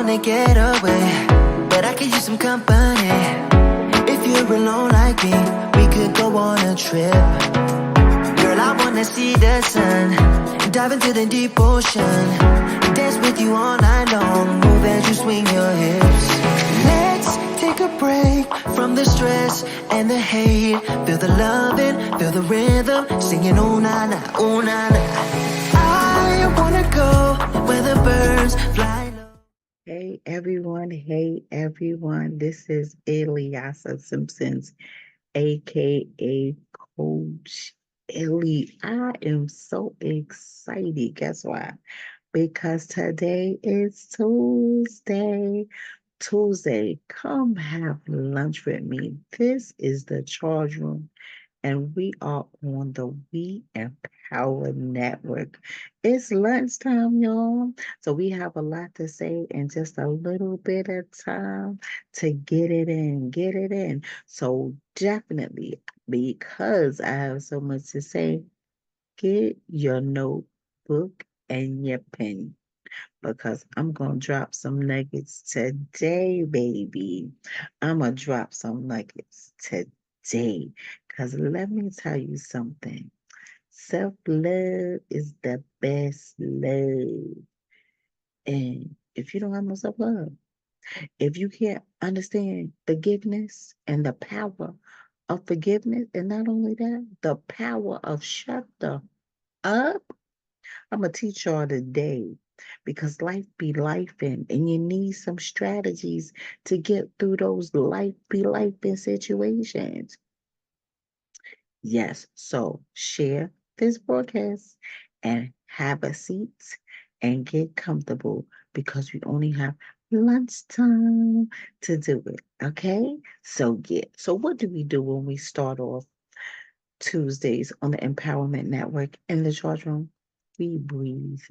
wanna get away, but I could use some company. If you're alone like me, we could go on a trip. Girl, I wanna see the sun, dive into the deep ocean, dance with you all night long, move as you swing your hips. Let's take a break from the stress and the hate. Feel the loving, feel the rhythm, singing oh na na, oh na na. I wanna go where the birds fly low. Hey everyone, this is Eliasa Simpsons, aka Coach ILLY. I am so excited. Guess why? Because today is Tuesday. Come have lunch with me. This is the charge room, and we are on the We Empower Network. It's lunchtime, y'all. So we have a lot to say in just a little bit of time to get it in, get it in. So definitely, because I have so much to say, get your notebook and your pen because I'm going to drop some nuggets today, baby. I'm going to drop some nuggets today because let me tell you something. Self-love is the best love. And if you don't have no self-love, if you can't understand forgiveness and the power of forgiveness, and not only that, the power of shut the up, I'm gonna teach y'all today because life be lifing and you need some strategies to get through those life be lifing situations. Yes, so share this broadcast and have a seat and get comfortable because we only have lunchtime to do it. Okay? So yeah. So what do we do when we start off Tuesdays on the Empowerment Network in the charge room? We breathe.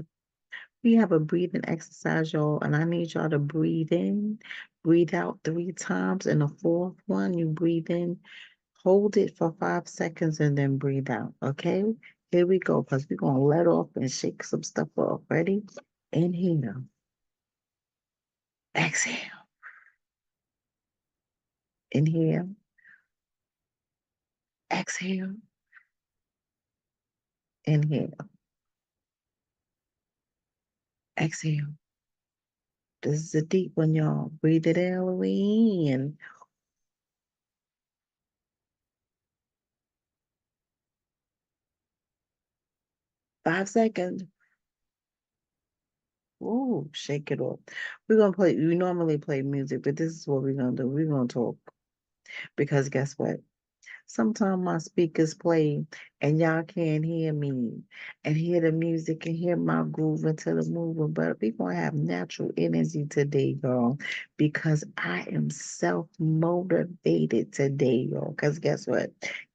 We have a breathing exercise, y'all, and I need y'all to breathe in, breathe out 3 times, and the fourth one, you breathe in, hold it for 5 seconds, and then breathe out. Okay? Here we go, because we're going to let off and shake some stuff off. Ready? Inhale. Exhale. Inhale. Exhale. Inhale. Exhale. This is a deep one, y'all. Breathe it all the way in. 5 seconds. Ooh, shake it off. We normally play music, but this is what we're gonna do. We're gonna talk. Because guess what? Sometimes my speakers play and y'all can't hear me and hear the music and hear my groove into the movement. But we're gonna have natural energy today, y'all, because I am self-motivated today, y'all. Because guess what?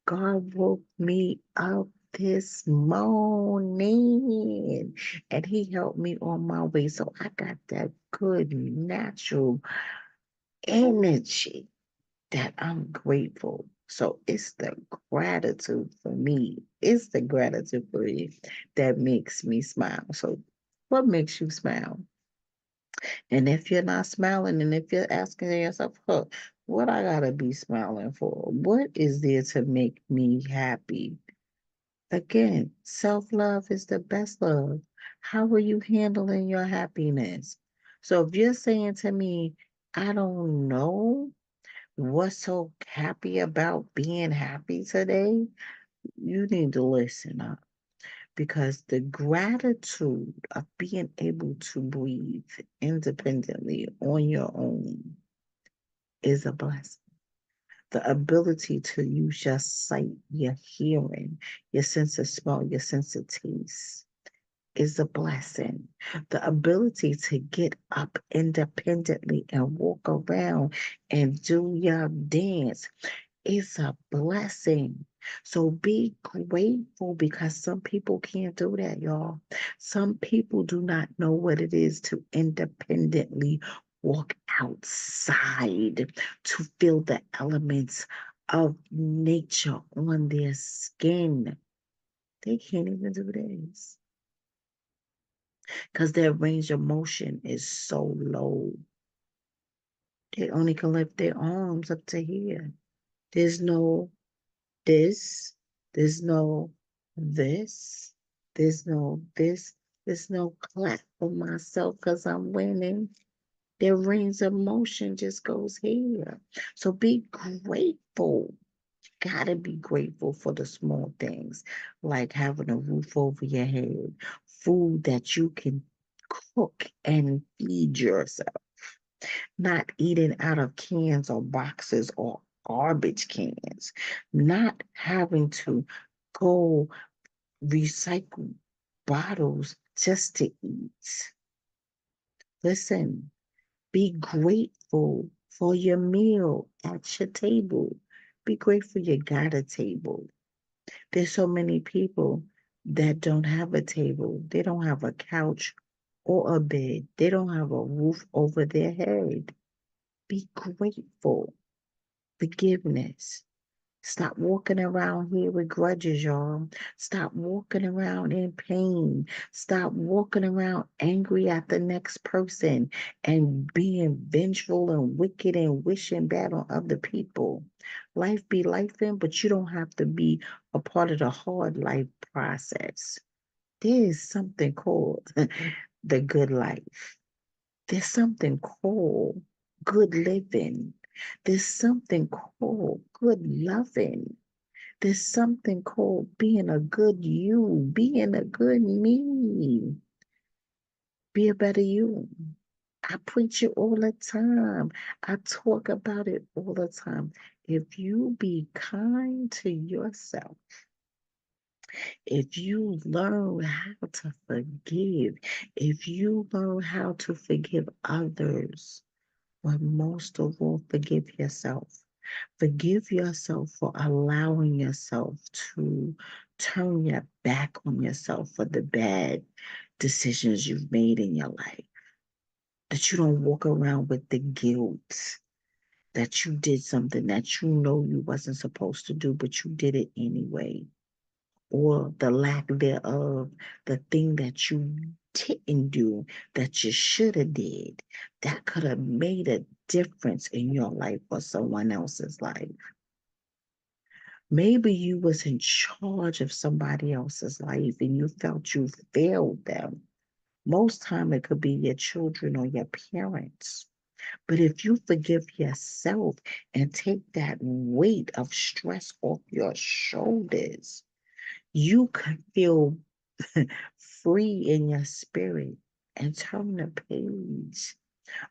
God woke me up this morning and he helped me on my way. So I got that good natural energy that I'm grateful. So it's the gratitude for me. It's the gratitude for you that makes me smile. So what makes you smile? And if you're not smiling and if you're asking yourself, huh, what I gotta be smiling for? What is there to make me happy? Again, self-love is the best love. How are you handling your happiness? So if you're saying to me, I don't know, what's so happy about being happy today? You need to listen up because the gratitude of being able to breathe independently on your own is a blessing. The ability to use your sight, your hearing, your sense of smell, your sense of taste is a blessing. The ability to get up independently and walk around and do your dance is a blessing. So be grateful because some people can't do that, y'all. Some people do not know what it is to independently walk outside to feel the elements of nature on their skin. They can't even do this because their range of motion is so low. They only can lift their arms up to here. There's no this, there's no this, there's no this, there's no clap for myself because I'm winning. Their range of motion just goes here. So be grateful. Gotta be grateful for the small things, like having a roof over your head, food that you can cook and feed yourself, not eating out of cans or boxes or garbage cans, not having to go recycle bottles just to eat. Listen, be grateful for your meal at your table. Be grateful you got a table. There's so many people that don't have a table. They don't have a couch or a bed. They don't have a roof over their head. Be grateful. Forgiveness. Stop walking around here with grudges, y'all. Stop walking around in pain. Stop walking around angry at the next person and being vengeful and wicked and wishing bad on other people. Life be lifing, but you don't have to be a part of the hard life process. There is something called the good life. There's something called good living. There's something called good loving. There's something called being a good you, being a good me. Be a better you. I preach it all the time. I talk about it all the time. If you be kind to yourself, if you learn how to forgive, if you learn how to forgive others, but most of all, forgive yourself. Forgive yourself for allowing yourself to turn your back on yourself for the bad decisions you've made in your life. That you don't walk around with the guilt that you did something that you know you wasn't supposed to do, but you did it anyway. Or the lack thereof, the thing that you didn't do that you should have did that could have made a difference in your life or someone else's life. Maybe you was in charge of somebody else's life and you felt you failed them. Most time it could be your children or your parents. But if you forgive yourself and take that weight of stress off your shoulders, you can feel free in your spirit and turn the page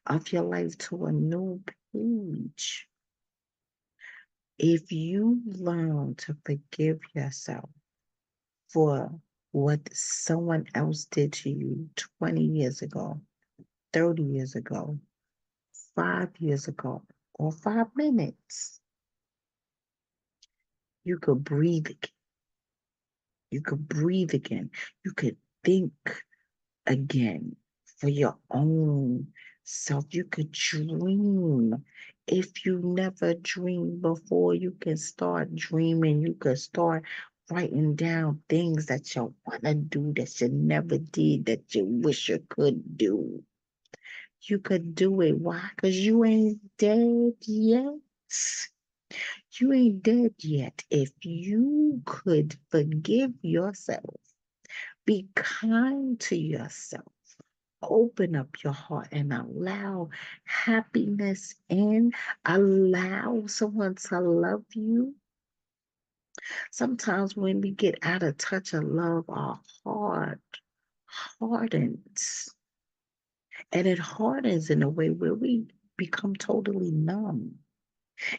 of your life to a new page. If you learn to forgive yourself for what someone else did to you 20 years ago, 30 years ago, 5 years ago, or 5 minutes, you could breathe again. You could breathe again. You could think again for your own self. You could dream. If you never dreamed before, you can start dreaming. You could start writing down things that you want to do that you never did, that you wish you could do. You could do it. Why? Because you ain't dead yet. You ain't dead yet. If you could forgive yourself, be kind to yourself, open up your heart and allow happiness in, allow someone to love you. Sometimes when we get out of touch of love, our heart hardens. And it hardens in a way where we become totally numb.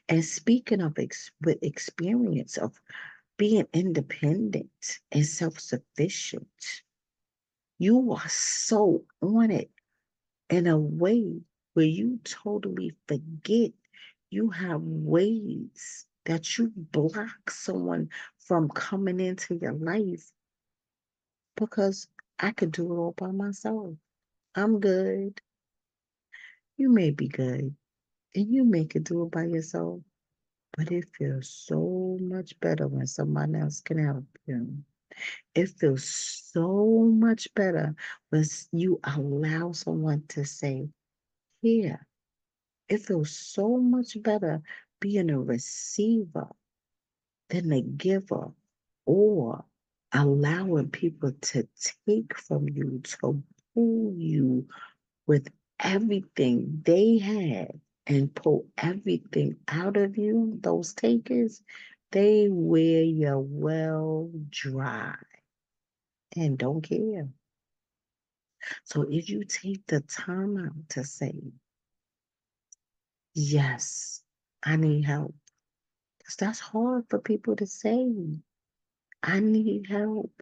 And speaking of with experience of being independent and self-sufficient, you are so on it in a way where you totally forget you have ways that you block someone from coming into your life because I could do it all by myself. I'm good. You may be good and you may could do it by yourself, but it feels so much better when someone else can help you. It feels so much better when you allow someone to say, here, It feels so much better being a receiver than a giver, or allowing people to take from you, to pull you with everything they had and pull everything out of you. Those takers, they wear you well dry and don't care. So if you take the time out to say, yes, I need help, because that's hard for people to say. I need help.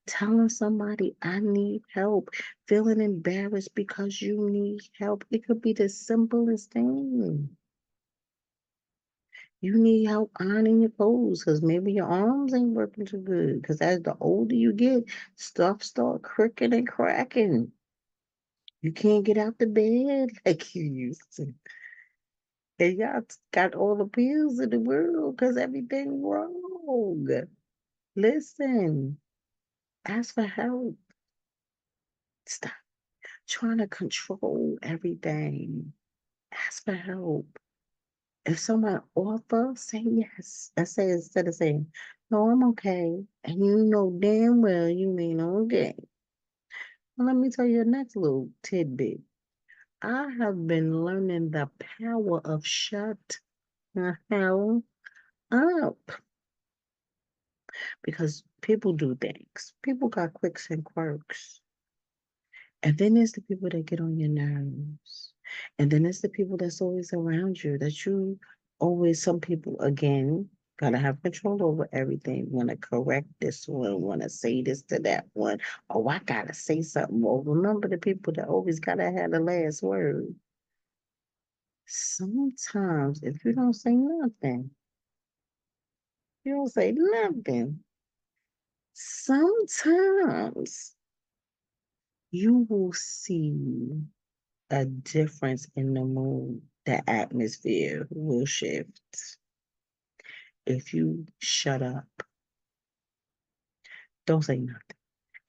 Telling somebody I need help, feeling embarrassed because you need help. It could be the simplest thing. You need help ironing your clothes because maybe your arms ain't working too good. Because as the older you get, stuff start cricking and cracking. You can't get out the bed like you used to. And y'all got all the pills in the world because everything wrong. Listen, ask for help. Stop trying to control everything. Ask for help. If someone offers, say yes. I say instead of saying, no, I'm okay. And you know damn well you mean okay. Well, let me tell you a next little tidbit. I have been learning the power of shut the hell up because people do things. People got quirks and quirks. And then there's the people that get on your nerves. And then there's the people that's always around you that you always, some people, again, gotta have control over everything. Wanna correct this one, wanna say this to that one. Oh, I gotta say something. Well, remember the people that always gotta have the last word. Sometimes, if you don't say nothing, you don't say nothing. Sometimes you will see a difference in the mood. The atmosphere will shift if you shut up. Don't say nothing.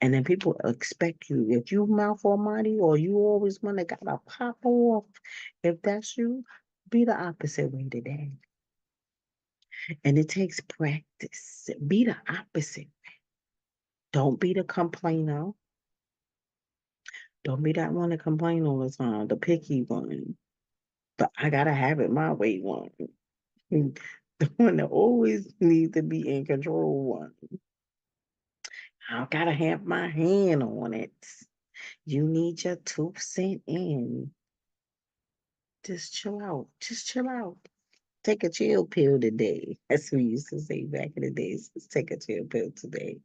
And then people expect you, if you mouth almighty or you always want to gotta pop off, if that's you, be the opposite way today. And it takes practice. Be the opposite. Don't be the complainer. Don't be that one to complain all the time, the picky one. But I gotta have it my way one. The one that always needs to be in control one. I gotta have my hand on it. You need your 2 cent in. Just chill out. Just chill out. Take a chill pill today. That's what we used to say back in the days. Just take a chill pill today.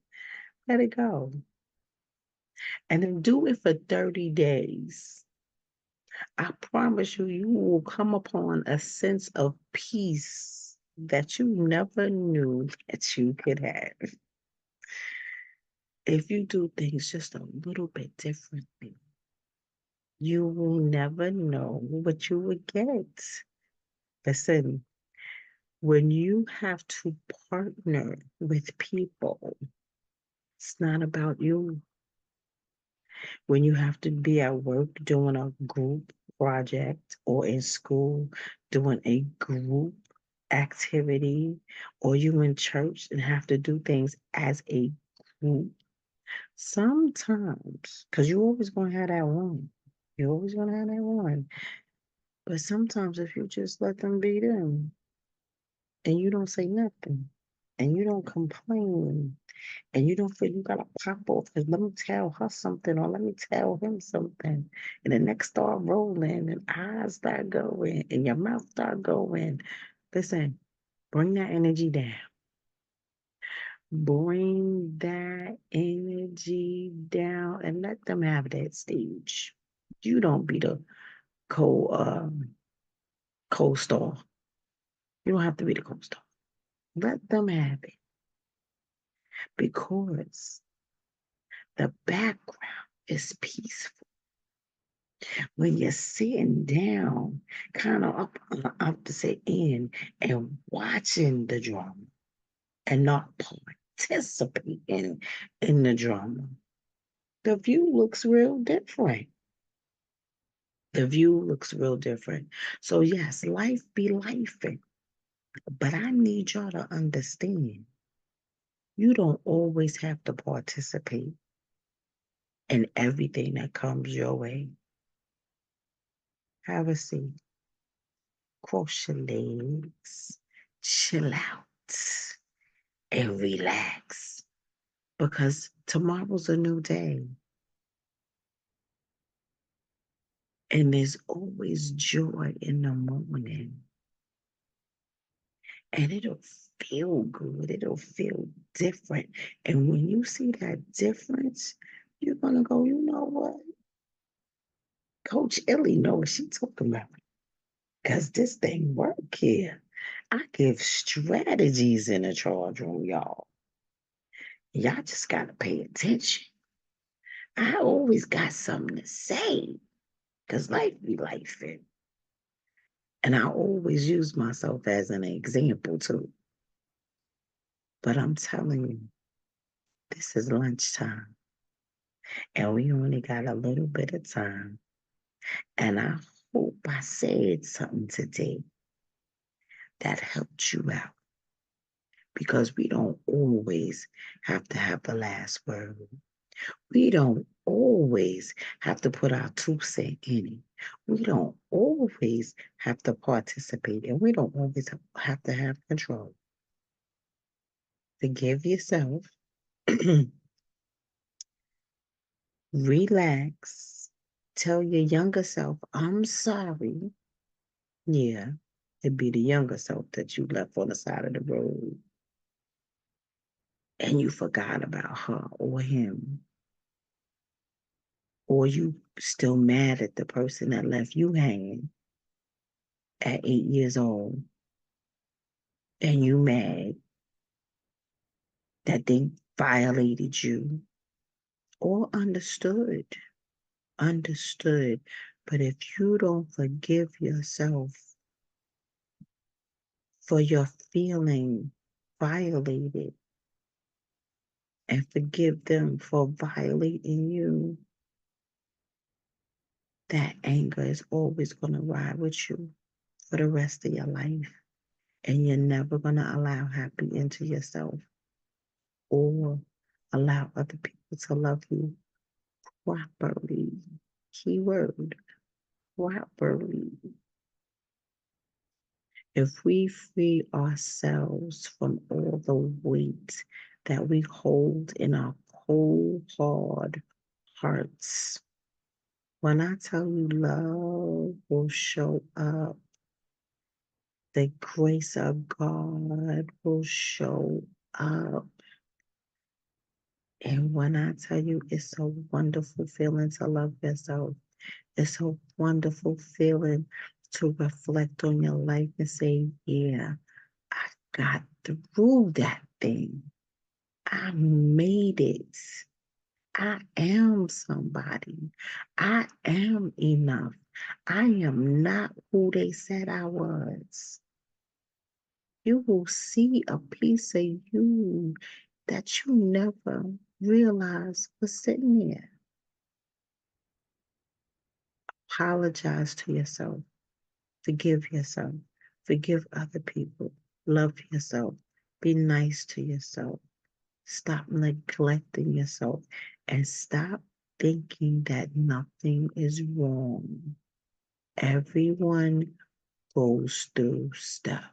Let it go. And then do it for 30 days. I promise you, you will come upon a sense of peace that you never knew that you could have. If you do things just a little bit differently, you will never know what you would get. Listen, when you have to partner with people, it's not about you. When you have to be at work doing a group project or in school doing a group activity, or you in church and have to do things as a group, sometimes, because you always gonna have that one. You're always gonna have that one. But sometimes if you just let them be them and you don't say nothing and you don't complain and you don't feel you gotta pop off because let me tell her something or let me tell him something. And the next start rolling and eyes start going and your mouth start going. Listen, bring that energy down. Bring that energy down and let them have that stage. You don't be the co-star. You don't have to be the co-star. Let them have it because the background is peaceful. When you're sitting down, kind of up on the opposite end and watching the drama and not participating in the drama, the view looks real different. The view looks real different. So yes, life be life, but I need y'all to understand you don't always have to participate in everything that comes your way. Have a seat, cross your legs, chill out, and relax because tomorrow's a new day. And there's always joy in the morning. And it'll feel good. It'll feel different. And when you see that difference, you're gonna go, you know what? Coach Illy know what she talking about. Cause this thing work here. I give strategies in the charge room, y'all. Y'all just gotta pay attention. I always got something to say. Cause life be life. And I always use myself as an example too. But I'm telling you, this is lunchtime. And we only got a little bit of time. And I hope I said something today that helped you out because we don't always have to have the last word. We don't always have to put our 2 cents in it. We don't always have to participate and we don't always have to have control. Forgive yourself, relax, tell your younger self, I'm sorry. Yeah, it'd be the younger self that you left on the side of the road and you forgot about her or him, or you still mad at the person that left you hanging at 8 years old, and you mad that they violated you or understood. But if you don't forgive yourself for your feeling violated and forgive them for violating you, that anger is always going to ride with you for the rest of your life. And you're never going to allow happy into yourself or allow other people to love you properly. Keyword, properly. If we free ourselves from all the weight that we hold in our cold, hard hearts, when I tell you love will show up, the grace of God will show up. And when I tell you it's a wonderful feeling to love yourself, it's a wonderful feeling to reflect on your life and say, yeah, I got through that thing. I made it. I am somebody. I am enough. I am not who they said I was. You will see a piece of you that you never realized was sitting there. Apologize to yourself. Forgive yourself. Forgive other people. Love yourself. Be nice to yourself. Stop neglecting yourself and stop thinking that nothing is wrong. Everyone goes through stuff.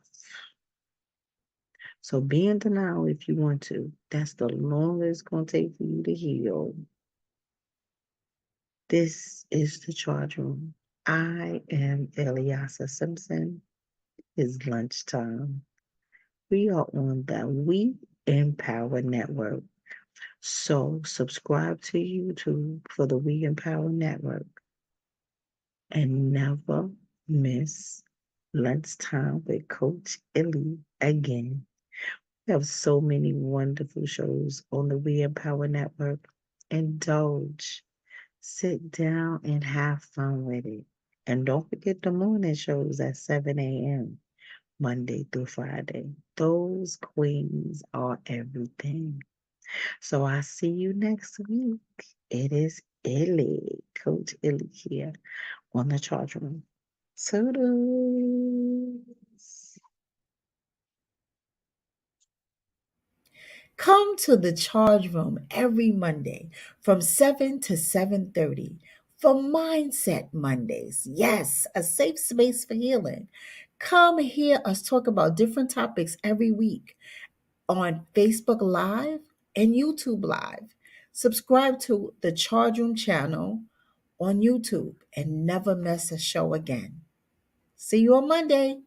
So be in denial if you want to. That's the longest it's going to take for you to heal. This is the charge room. I am Eliasa Simpson. It's lunchtime. We are on the We Empower Network. So subscribe to YouTube for the We Empower Network and never miss lunchtime with Coach Illy again. We have so many wonderful shows on the We Empower Network. Indulge, sit down and have fun with it. And don't forget the morning shows at 7 a.m. Monday through Friday. Those queens are everything. So I see you next week. It is Illy. Coach Illy here on the charge room. Toodles. Come to the charge room every Monday from 7 to 7:30 for Mindset Mondays. Yes, a safe space for healing. Come hear us talk about different topics every week on Facebook Live and YouTube Live. Subscribe to the Charge Room channel on YouTube and never miss a show again. See you on Monday.